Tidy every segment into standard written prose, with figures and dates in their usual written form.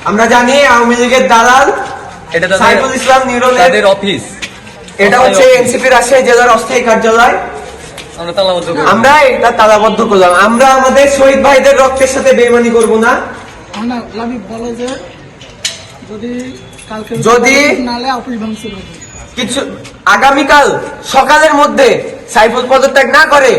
আমরা জানি আওয়ামী লীগের দালাল সাইফুল ইসলাম নিরলের অফিস, এটা হচ্ছে এনসিপি রাজশাহী জেলার অস্থায়ী কার্যালয়। আমরা এটা তালাবদ্ধ করলাম। আমরা আমাদের শহীদ ভাইদের রক্তের সাথে বেইমানি করব না। যদি কিছু আগামীকাল সকালের মধ্যে সাইফুল পদত্যাগ না করে,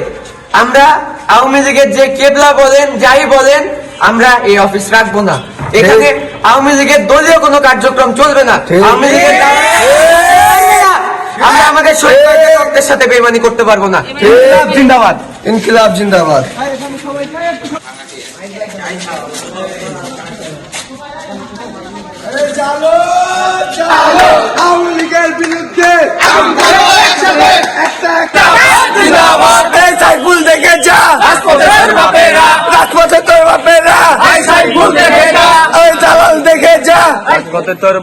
আমরা আওয়ামী লীগের যে কেবলা বলেন যাই বলেন, আমরা এই অফিস রাখবো না। এখানে আওয়ামী লীগের দলীয় কোনো কার্যক্রম চলবে না। আওয়ামী লীগের আমরা আমাদের শহীদ ভাইদের রক্তের সাথে বেইমানি করতে পারবো না। ইনকিলাব জিন্দাবাদ, ইনকিলাব জিন্দাবাদ। আওয়ামী লীগের বিরুদ্ধে সাইফুল দেখে যা, রাজপথে তোর বাপেরা, সাইফুল দেখে যা, ওই দালাল দেখে যা, রাজপথে তোর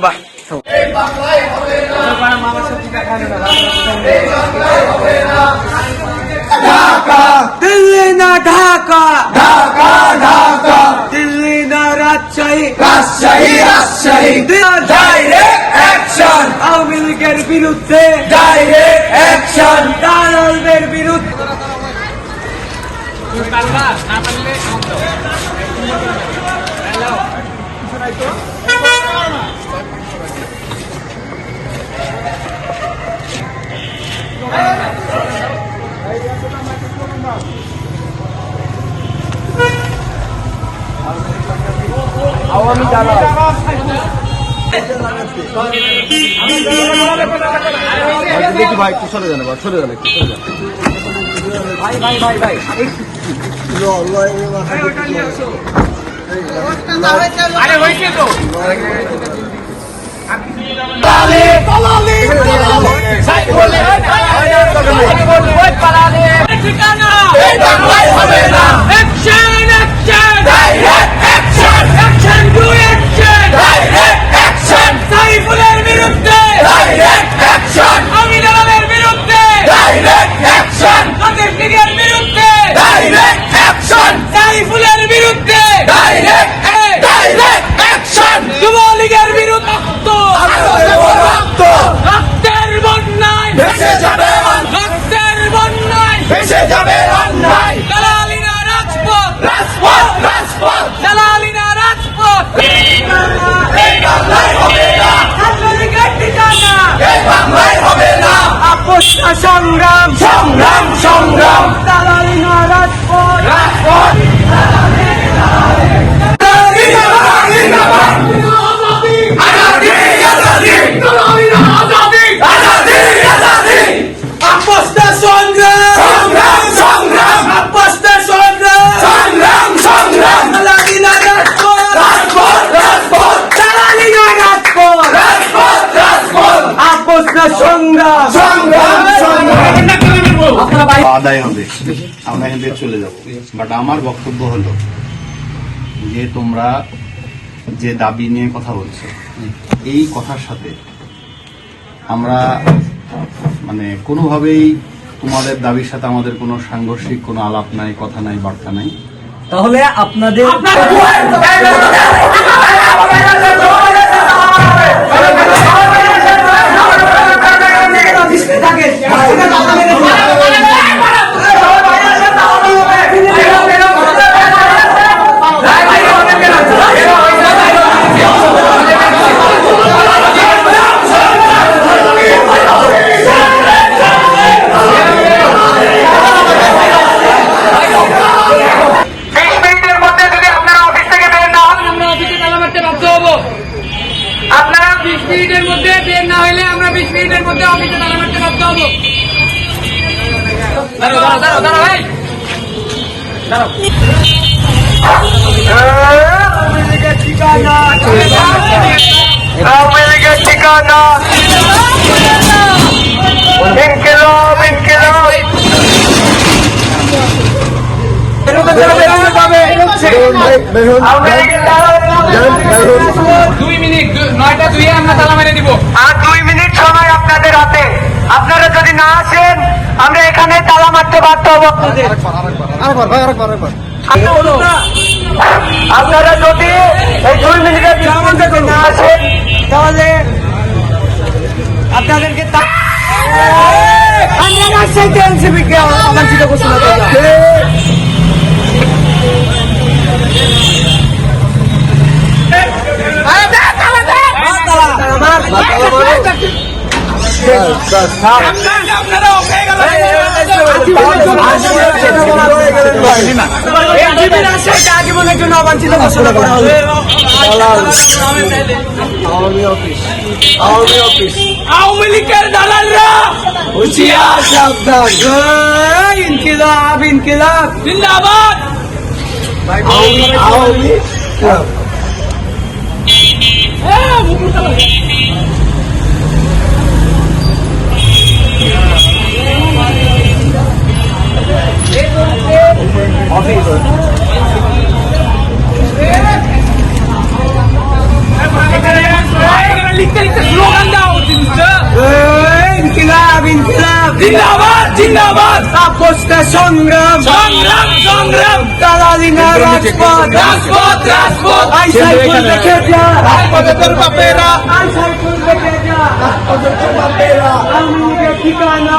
দিল্লি না ঢাকা, ঢাকা ঢাকা, দিল্লি না রাজশাহী, রাজশাহী রাজশাহী, ডাইরেক্ট অ্যাকশন, আওয়ামী লীগের বিরুদ্ধে ডাইরেক্ট অ্যাকশন, দালালদের বিরুদ্ধে। আওয়ামী দালাল দেখি ভাই, একটু সরে যান, সরে যান, একটু সরে যান ভাই, ভাই ভাই ভাই, আরে হয়েছে তো ঠিকানা হবে না। Action action, direct action, action to action, direct action, সাইফুলের বিরুদ্ধে ডাইরেক্ট অ্যাকশন, আওয়ামী দালালের বিরুদ্ধে ডাইরেক্ট অ্যাকশন, আওয়ামী লীগের বিরুদ্ধে ডাইরেক্ট অ্যাকশন, সাইফুলের বিরুদ্ধে ডাইরেক্ট অ্যাকশন, যুব লীগের বিরুদ্ধে রক্তের বন্যায় ভেসে যাবে, রক্তের বন্যায় ভেসে যাবে অন্যায়, দালালিনা রাজপথ, রাজপথ রাজপথ, দালালিনা রাজপথ, এই বাংলায় হবে না, ছাত্রলীগের ঠিকানা এই বাংলায় হবে না, আপোষ না সংগ্রাম, সংগ্রাম সংগ্রাম, দালালিনা রাজপথ, রাজপথ, আদায় হবে, আমরা এখান থেকে চলে যাব। বাট আমার বক্তব্য হলো যে তোমরা যে দাবি নিয়ে কথা বলছো, এই কথার সাথে আমরা মানে কোনোভাবেই তোমাদের দাবির সাথে আমাদের কোনো সাংঘর্ষিক কোনো আলাপ নাই, কথা নাই, বার্তা নাই। তাহলে আপনাদের আপনারা 20 মিনিটের মধ্যে বের না হইলে আমরা 20 মিনিটের মধ্যে অফিসে তালা মারতে বাধ্য হবো। দাঁড়াও ভাই, দাঁড়াও। আওয়ামী লীগের ঠিকানা, আওয়ামী লীগের ঠিকানা। আওয়ামী লীগের দালালরা 2 মিনিট 9টা 2 আমরা তালা মেরে দিব। আর 2 মিনিট সময় আপনাদের হাতে। আপনারা যদি না আসেন আমরা এখানে তালা মারতে বাধ্য হব আপনাদের। আপনারা যদি এই 2 মিনিটের মধ্যে না আসেন তাহলে আপনাদেরকে আমরা রাজশাহীতে এনসিপিকে অবাঞ্ছিত ঘোষণা করলাম। আপনারা ওকে গেল জীবনের জন্য অবাঞ্ছিত ঘোষণা করা হবে। আওয়ামী লীগের দালালরা হুঁশিয়ার, সাবধান। ইনকিলাব ইনকিলাব জিন্দাবাদ। আওয়ামী লিখতে লিখতে স্লোগান দাও। ইনকিলাব ইনকিলাব জিন্দাবাদ জিন্দাবাদ। আপোষটা সংগ্রাম সংগ্রাম সংগ্রাম। দালালি না রাজপথ রাজপথ রাজপথ। আই সাইকেল দেখে যা রাজপথে তোর বাপেরা। আই সাইকেল দেখে যা রাজপথে তোর বাপেরা। আওয়ামী লীগের ঠিকানা